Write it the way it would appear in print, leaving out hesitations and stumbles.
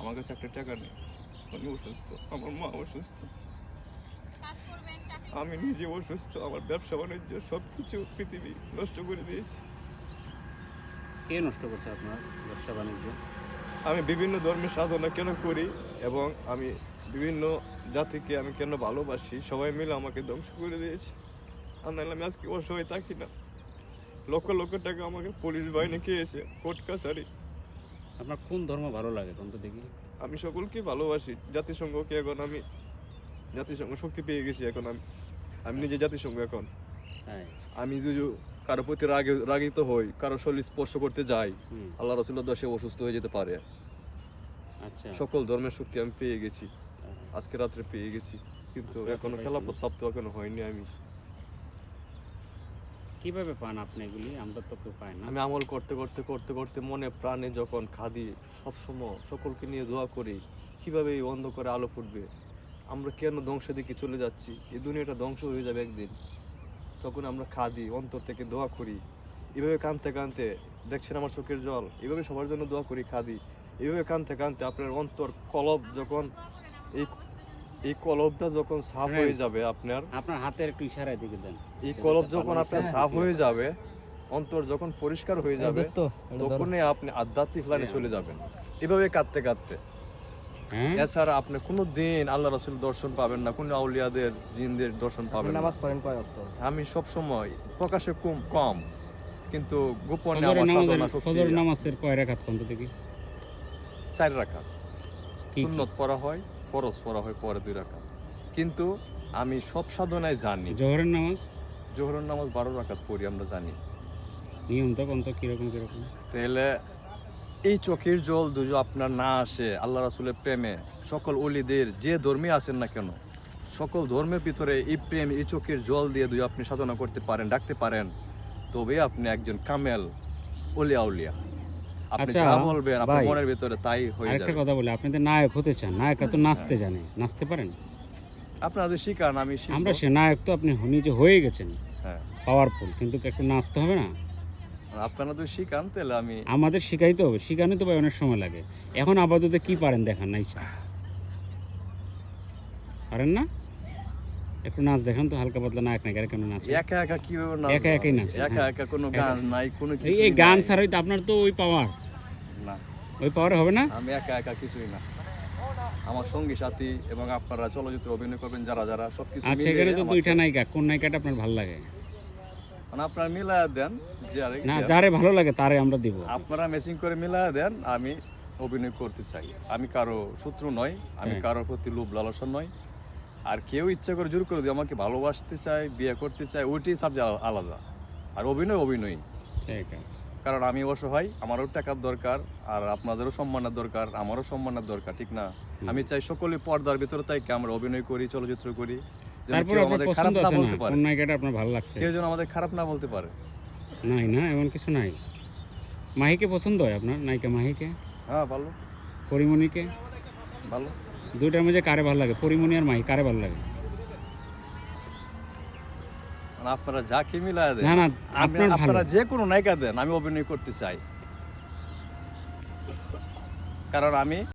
আমার কাছে একটা টাকা নেই, আমি অসুস্থ, আমার মা অসুস্থ, আমি নিজে অসুস্থ, আমার ব্যবসা বাণিজ্য সব কিছু পৃথিবী নষ্ট করে দিয়েছে। কে নষ্ট করছে আপনার ব্যবসা বাণিজ্য? আমি বিভিন্ন ধর্মের সাধনা কেন করি এবং আমি বিভিন্ন জাতিকে আমি কেন ভালোবাসি, সবাই মিলে আমাকে ধ্বংস করে দিয়েছে। আর নাহলে আমি আজকে অসহায় থাকি না। লক্ষ লক্ষ টাকা আমাকে পুলিশ বাহিনী খেয়েছে, কোর্ট কাছারি। আপনার কোন ধর্ম ভালো লাগে কোন তো দেখি? আমি সকলকে ভালোবাসি। জাতিসংঘকে এখন আমি জাতিসংঘ শক্তি পেয়ে গেছি। এখন আমি নিজে জাতিসংঘ। এখন হ্যাঁ, আমি যদি কারো প্রতি রাগিত হই, কারো শরীর স্পর্শ করতে যাই, আল্লাহ রাসূলের দোয়া সে অসুস্থ হয়ে যেতে পারে। আচ্ছা, সকল ধর্মের শক্তি আমি পেয়ে গেছি, আজকে রাত্রে পেয়ে গেছি, কিন্তু এখনো খেলাফত প্রাপ্ত এখনো হয়নি। আমি কিভাবে পান আপনি এগুলি? আমরা তো কেউ পাই না। আমি আমল করতে করতে করতে করতে মনে প্রাণে যখন খাদি, সবসময় সকলকে নিয়ে দোয়া করি কিভাবে এই অন্ধকারে আলো ফুটবে, আমরা কেন ধ্বংসের দিকে চলে যাচ্ছি, এই দুনিয়াটা ধ্বংস হয়ে যাবে একদিন। তখন আমরা খাদি, অন্তর থেকে দোয়া করি, এভাবে কাঁদতে কাঁদতে দেখছেন আমার চোখের জল, এভাবে সবার জন্য দোয়া করি, খাদি, এভাবে কাঁদতে কাঁদতে আপনার অন্তর কলব যখন এই কলবটা যখন সাফ হয়ে যাবে, আপনার হাতের একটু ইশারায় দিকে দেন। এই কলব যখন আপনার সাফ হয়ে যাবে, অন্তর যখন পরিষ্কার হয়ে যাবে, তখনই আপনি আধ্যাত্মিক লাইনে চলে যাবেন। এভাবে কাঁদতে কাঁদতে। এছাড়া আপনি কোনো দিন আল্লাহ রাসূল দর্শন পাবেন না, কোনো আউলিয়াদের জিনদের দর্শন পাবেন না। নামাজ পড়েন কয় ওয়াক্ত? আমি সব সময় প্রকাশে কম, কিন্তু গোপনে আমার সাধনা শক্তি। ফজর নামাজের কয় রাকাত কোন তো দেখি? 4 রাকাত। সুন্নত পড়া হয়, ফরজ পড়া হয় পরে 2 রাকাত। কিন্তু আমি সব সাধনায় জানি। জোহরের নামাজ? জোহরের নামাজ 12 রাকাত পড়ি, আমরা জানি। নিয়মটা কোন তো কিরকম কিরকম? তাহলে এই চোখের জল যদি আপনার না আসে আল্লাহ রাসূলের প্রেমে, সকল ওলিদের যে ধর্মে আছেন না কেন, সকল ধর্মের ভিতরে এই প্রেম, এই চোখের জল দিয়ে যদি আপনি সাধনা করতে পারেন, ডাকতে পারেন, তবে আপনি একজন কামেল ওলি আউলিয়া। আপনি যা বলবেন আপনার মনের ভিতরে তাই হয়ে যাবে। একটা কথা বলি, আপনি তো নায়ক হতে চান, নায়করা তো নাচতে জানে, নাচতে পারেন? আপনাদের শিখান, আমি শিখব। আমরা সে নায়ক তো আপনি নিজে হয়ে গেছেন, হ্যাঁ, পাওয়ারফুল, কিন্তু একটু নাচতে হবে না? আপনারা তো শিখান, তাহলে আমি আমাদের শিখাইতে হবে, শিখানো তো ভাই অনেক সময় লাগে। এখন আপাতত কি পারেন দেখান, নাই পারেন না? একটু নাচ দেখান তো, হালকা পাতলা নায়ক নায়িকারা কেন নাচে? একা একা কিভাবে নাচবো? একা একাই নাচে, একা একা কোনো গান নাই, কোনো কিছু এই গান ছাড়াই তো আপনার তো ওই পাওয়ার, না, ওই পাওয়ারে হবে না। আমি একা একা কিছুই না। আমার সঙ্গী সাথী এবং আপনারা চলচ্চিত্র অভিনয় করবেন যারা যারা, সবকিছু আচ্ছা, এখানে তো 2টা নায়িকা, কোন নায়িকাটা আপনার ভালো লাগে? মানে আপনারা মিলায়া দেন, না, যারে ভালো লাগে তারে আমরা দিব। আপনারা ম্যাচিং করে মিলায়া দেন, আমি অভিনয় করতে চাই। আমি কারো শত্রু নয়, আমি কারোর প্রতি লোভ লালসা নয়। আর কেউ ইচ্ছা করে জোর করে দিয়ে আমাকে ভালোবাসতে চায়, বিয়ে করতে চায়, ওইটাই সাবজেক্ট আলাদা। আর অভিনয় ঠিক আছে, কারণ আমি অসহায়, আমারও টাকার দরকার, আর আপনাদেরও সম্মানের দরকার, আমারও সম্মানের দরকার, ঠিক না? আমি চাই সকলে পর্দার ভিতরে তাই আমরা অভিনয় করি, চলচ্চিত্র করি, তারপর আমাদের খারাপ না বলতে পারে। কোন নায়িকাটা আপনার ভালো লাগছে? কেউ যেন আমাদের খারাপ না বলতে পারে। নাই না, এমন কিছু নাই। মাহিকে পছন্দ হয় আপনার? নায়িকা মাহিকে? হ্যাঁ, ভালো। পরিমণিকে? ভালো। 2টার মধ্যে কারে ভালো লাগে, পরিমণি আর মাহি, কারে ভালো লাগে? মানে আপনারা যাকে মিলায়া দেন, না না, আপনারা যে কোনো নায়িকা দেন, আমি অভিনয় করতে চাই, কারণ আমি